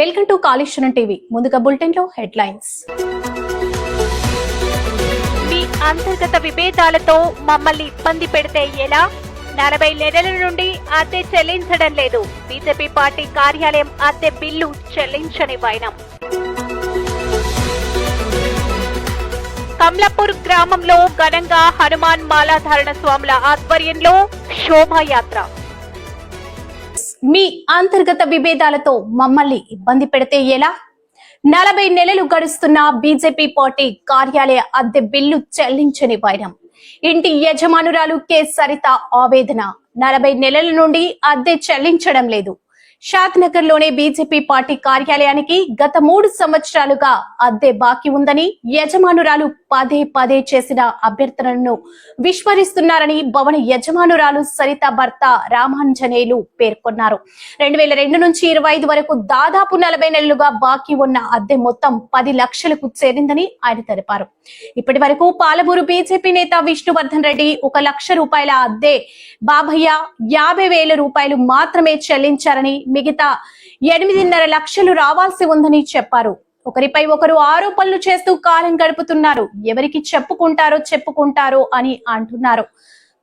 Welcome to Kaleshwaram TV. ముందుగా bulletin లో headlines. మీ అంతర్గత విభేదాలతో మమ్మల్ని ఇబ్బంది పెడితే ఎలా? 40 నెలల నుండి అద్దె చెల్లించడం లేదు. బీజేపీ పార్టీ కార్యాలయం అద్దె బిల్లు చెల్లించని వైనం. కమలాపూర్ గ్రామంలో ఘనంగా హనుమాన్ మాలాధారణ స్వాముల ఆధ్వర్యంలో శోభాయాత్ర. మీ అంతర్గత విభేదాలతో మమ్మల్ని ఇబ్బంది పెడితే ఎలా? 40 నెలలు గడుస్తున్న బీజేపీ పార్టీ కార్యాలయ అద్దె బిల్లు చెల్లించని వైనం. ఇంటి యజమానురాలు కె సరిత ఆవేదన. 40 నెలల నుండి అద్దె చెల్లించడం లేదు. షాద్నగర్ లోనే బీజేపీ పార్టీ కార్యాలయానికి గత 3 సంవత్సరాలుగా అద్దె బాకీ ఉందని యజమానురాలు పదే చేసిన అభ్యర్థనలను విస్మరిస్తున్నారని భవన యజమానురాలు సరిత భర్త రామాంజనేయులు పేర్కొన్నారు. 2002 నుంచి 25 వరకు దాదాపు 40 నెలలుగా బాకీ ఉన్న అద్దె మొత్తం 10 లక్షలకు చేరిందని ఆయన తెలిపారు. ఇప్పటి వరకు పాలమూరు బీజేపీ నేత విష్ణువర్ధన్ రెడ్డి 1 లక్ష రూపాయల అద్దె, బాబయ్య 50,000 రూపాయలు మాత్రమే చెల్లించారని, మిగతా 8.5 లక్షలు రావాల్సి ఉందని చెప్పారు. ఒకరిపై ఒకరు ఆరోపణలు చేస్తూ కాలం గడుపుతున్నారు. ఎవరికి చెప్పుకుంటారో అని అంటున్నారు.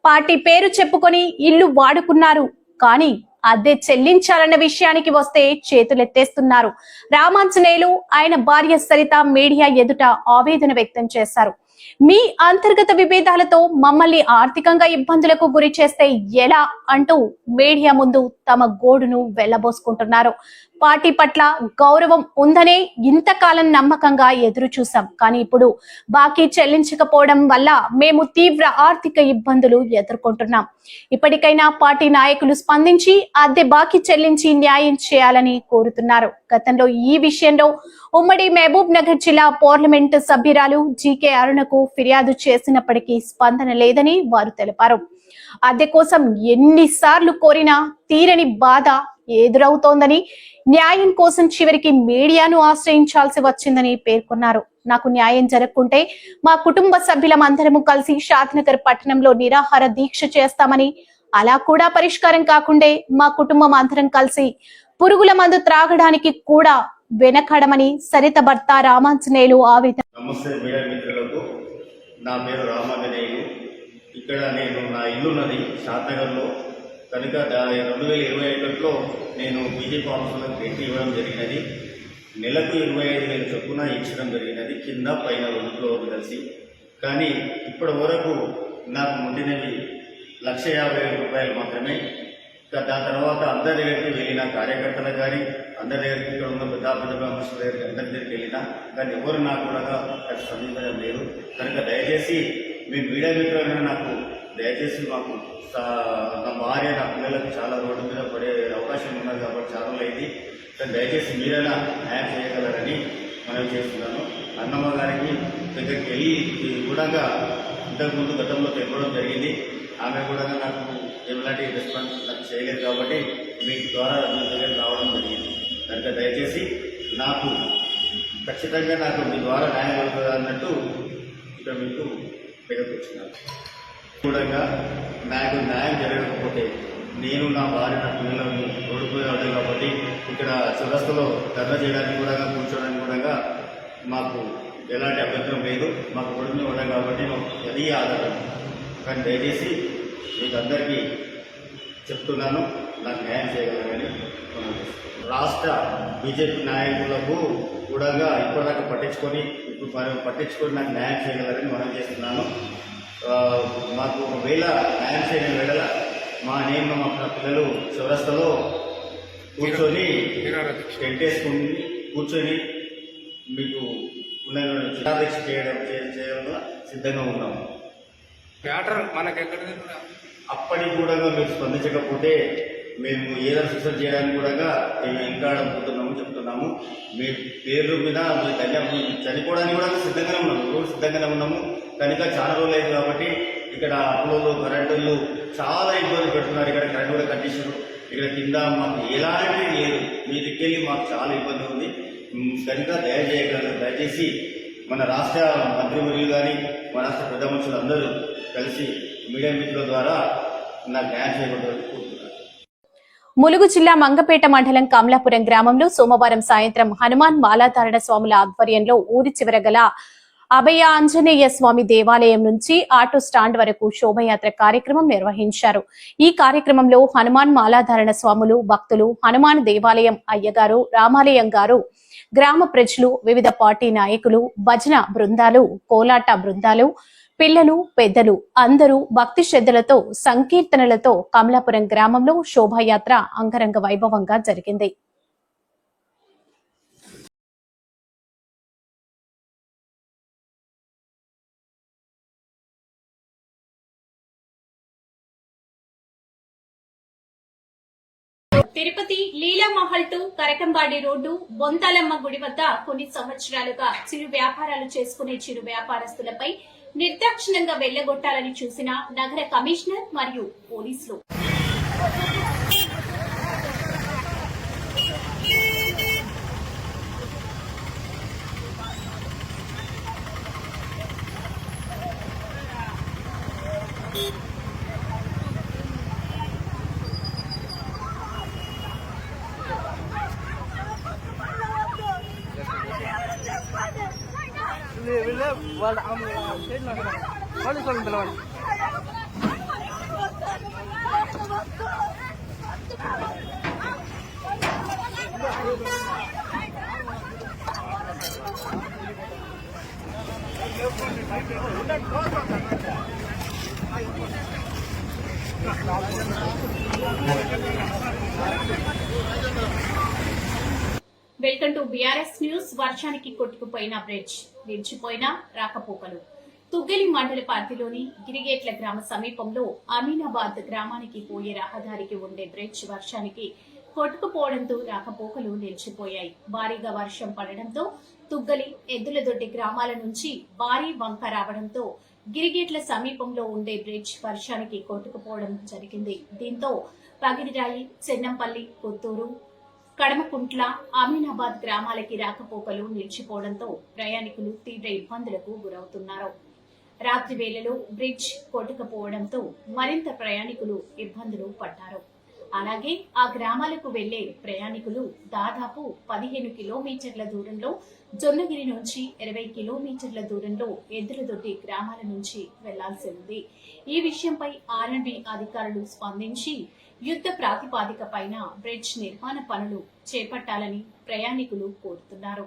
పార్టీ పేరు చెప్పుకొని ఇల్లు వాడుకున్నారు, కానీ అద్దె చెల్లించాలన్న విషయానికి వస్తే చేతులెత్తేస్తున్నారు. రామాంజనేయులు ఆయన భార్య సరిత మీడియా ఎదుట ఆవేదన వ్యక్తం చేశారు. మీ అంతర్గత విభేదాలతో మమ్మల్ని ఆర్థికంగా ఇబ్బందులకు గురి చేస్తే ఎలా అంటూ మీడియా ముందు తమ గోడును వెళ్లబోసుకుంటున్నారు. పార్టీ పట్ల గౌరవం ఉందనే ఇంతకాలం నమ్మకంగా ఎదురు చూసాం, కానీ ఇప్పుడు బాకీ చెల్లించకపోవడం వల్ల మేము తీవ్ర ఆర్థిక ఇబ్బందులు ఎదుర్కొంటున్నాం. ఇప్పటికైనా పార్టీ నాయకులు స్పందించి అద్దె బాకీ చెల్లించి న్యాయం చేయాలని కోరుతున్నారు. గతంలో ఈ విషయంలో ఉమ్మడి మహబూబ్ నగర్ జిల్లా పార్లమెంట్ సభ్యురాలు జీకే అరుణకు ఫిర్యాదు చేసినప్పటికీ స్పందన లేదని వారు తెలిపారు. అద్దె కోసం ఎన్నిసార్లు కోరినా తీరని బాధ ఎదురవుతోందని, న్యాయం కోసం చివరికి మీడియాను ఆశ్రయించాల్సి వచ్చిందని పేర్కొన్నారు. నాకు న్యాయం జరగకుంటే మా కుటుంబ సభ్యులమందరము కలిసి షాద్నగర్ పట్టణంలో నిరాహార దీక్ష చేస్తామని, అలా కూడా పరిష్కారం కాకుండే మా కుటుంబం అందరం కలిసి పురుగుల మందు త్రాగడానికి కూడా వెనకడమని సరిత భర్త రామాంజనేయులు ఆవేదన. నమస్తే మీడియా మిత్రులకు, నా పేరు రామాంజనేయులు. ఇక్కడ నేను నా ఇల్లున్నది షాద్నగర్లో కనుక 2021లో నేను బీజేపీ ఆఫీసులకు పెట్టి ఇవ్వడం జరిగినది. నెలకు 25,000 చొప్పున ఇచ్చడం జరిగినది, కింద పైన 2 ఫ్లోర్లు కలిసి. కానీ ఇప్పటి వరకు నాకు ముండినవి 1,50,000 రూపాయలు మాత్రమే. దాని తర్వాత అందరి దగ్గరికి వెళ్ళిన కార్యకర్తలకు కానీ, అందరి దగ్గరికి ఇక్కడ ఉన్న పెద్ద మనుషుల దగ్గరికి అందరి దగ్గరికి వెళ్ళినా కానీ ఎవరు నాకు కూడా స్పందించడం లేదు. కనుక దయచేసి మీ మీడియా మిత్రులైనా నాకు దయచేసి మాకు నా భార్య, నా పిల్లలకు చాలా రోడ్డు మీద పడే అవకాశం ఉన్నది కాబట్టి చాలా అయింది. కానీ దయచేసి మీరైనా న్యాయం చేయగలరని మనం చేస్తున్నాను. అన్నమ్మ గారికి దగ్గరికి వెళ్ళి కూడా ఇంతకుముందు గతంలో తెలపడం జరిగింది. ఆమె కూడా నాకు ఎలాంటి రెస్పాన్స్ నాకు చేయలేదు కాబట్టి మీ ద్వారా మీ దగ్గర రావడం జరిగింది. కనుక దయచేసి నాకు ఖచ్చితంగా నాకు మీ ద్వారా న్యాయం జరుగుతుంది అన్నట్టు ఇక్కడ మీకు దగ్గరకు వచ్చినాను. కూడా నాకు న్యాయం జరగకపోతే నేను, నా భార్య, నా పిల్లలను రోడ్డుపోయేవాడు కాబట్టి ఇక్కడ చౌరస్తాలో ధర్నా చేయడానికి కూడా, కూర్చోడానికి కూడా మాకు ఎలాంటి అభ్యంతరం లేదు. మాకు కొడుకుని ఉన్నాం కాబట్టి మాకు అది ఆధారం. కానీ దయచేసి మీకు అందరికీ చెప్తున్నాను, నాకు న్యాయం చేయగలరని మనం రాష్ట్ర బీజేపీ నాయకులకు కూడా ఇప్పటిదాకా పట్టించుకొని నాకు న్యాయం చేయగలరని మనం చేస్తున్నాను. మాకు ఒకవేళ న్యాయం చేయని వేళ నేను మా పిల్లలు చౌరస్తాలో కూర్చొని టెంట్ వేసుకుని కూర్చొని మీకు నిరాదీక్ష చేయడంలో సిద్ధంగా ఉన్నాము. అప్పటికి కూడా మీరు స్పందించకపోతే మేము ఏదో సూచన చేయడానికి కూడా మేము ఇంకా చెప్తున్నాము. మీ పేర్ల మీద మీ చనిపోవడానికి కూడా సిద్ధంగానే ఉన్నాము. కనుక చాలా రోజులు అయింది కాబట్టి ఇక్కడ అప్పులు, కరెంటులు చాలా ఇబ్బంది పెడుతున్నారు. ఇక్కడ కరెంటు కూడా కండిషన్ ఇక్కడ కింద మాకు ఎలాంటిది లేదు. మీ దిక్కెళ్ళి మాకు చాలా ఇబ్బంది ఉంది. కనుక దయచేసి మన రాష్ట్ర మంత్రివర్యులు కానీ, మన రాష్ట్ర పెద్ద మనుషులు అందరూ కలిసి మీడియా మిత్రుల ద్వారా నాకు న్యాయం చేయబడ్డారు కోరుతున్నారు. ములుగు జిల్లా మంగపేట మండలం కమలాపురం గ్రామంలో సోమవారం సాయంత్రం హనుమాన్ మాలాధారణ స్వాముల ఆధ్వర్యంలో ఊరి చివర గల అభయ ఆంజనేయ స్వామి దేవాలయం నుంచి ఆటో స్టాండ్ వరకు శోభయాత్ర కార్యక్రమం నిర్వహించారు. ఈ కార్యక్రమంలో హనుమాన్ మాలాధారణ స్వాములు, భక్తులు, హనుమాన్ దేవాలయం అయ్యగారు, రామాలయం గారు, గ్రామ ప్రజలు, వివిధ పార్టీ నాయకులు, భజన బృందాలు, కోలాట బృందాలు, పిల్లలు, పెద్దలు అందరూ భక్తి శ్రద్ధలతో, సంకీర్తనలతో కమలాపురం గ్రామంలో శోభాయాత్ర అంగరంగ వైభవంగా జరిగింది. తిరుపతి లీలామహల్ టు కరకంబాడి రోడ్డు బొంతాలమ్మ గుడి వద్ద కొన్ని సంవత్సరాలుగా చిరు వ్యాపారాలు చేసుకునే చిరు వ్యాపారస్తులపై నిర్దాక్షిణ్యంగా వెళ్లగొట్టాలని చూసిన నగర కమిషనర్ మరియు పోలీసులు వాళ్ళ వాళ్ళు పిలవండి. Welcome to BRS news. వర్షానికి కొట్టుకుపోయిన బ్రిడ్జ్, నిలిచిపోయిన రాకపోకలు. తుగ్గలి మండల పరిధిలోని గిరిగేట్ల గ్రామ సమీపంలో అమీనాబాద్ గ్రామానికి పోయే రహదారికి ఉండే బ్రిడ్జ్ వర్షానికి కొట్టుకుపోవడంతో రాకపోకలు నిలిచిపోయాయి. భారీగా వర్షం పడడంతో తుగ్గలి, ఎద్దులదొడ్డి గ్రామాల నుంచి భారీ వంక రావడంతో గిరిగేట్ల సమీపంలో ఉండే బ్రిడ్జ్ వర్షానికి కొట్టుకుపోవడం జరిగింది. దీంతో పగిడిరాయి, చెన్నంపల్లి, కొత్తూరు, కడమకుంట్ల, అమీనాబాద్ గ్రామాలకి రాకపోకలు నిలిచిపోవడంతో ప్రయాణికులు తీవ్ర ఇబ్బందులకు గురవుతున్నారు. రాత్రి వేళలో బ్రిడ్జ్ కొట్టుకుపోవడంతో మరింత ప్రయాణికులు ఇబ్బందులు పడ్డారు. అలాగే ఆ గ్రామాలకు వెళ్లే ప్రయాణికులు దాదాపు 15 కిలోమీటర్ల దూరంలో జొన్నగిరి నుంచి 20 కిలోమీటర్ల దూరంలో ఎద్దులదొడ్డి గ్రామాల నుంచి వెళ్లాల్సి ఉంది. ఈ విషయంపై ఆర్ఎండ్బి అధికారులు స్పందించి యుద్ధ ప్రాతిపాదిక పైన బ్రిడ్జ్ నిర్మాణ పనులు చేపట్టాలని ప్రయాణికులు కోరుతున్నారు.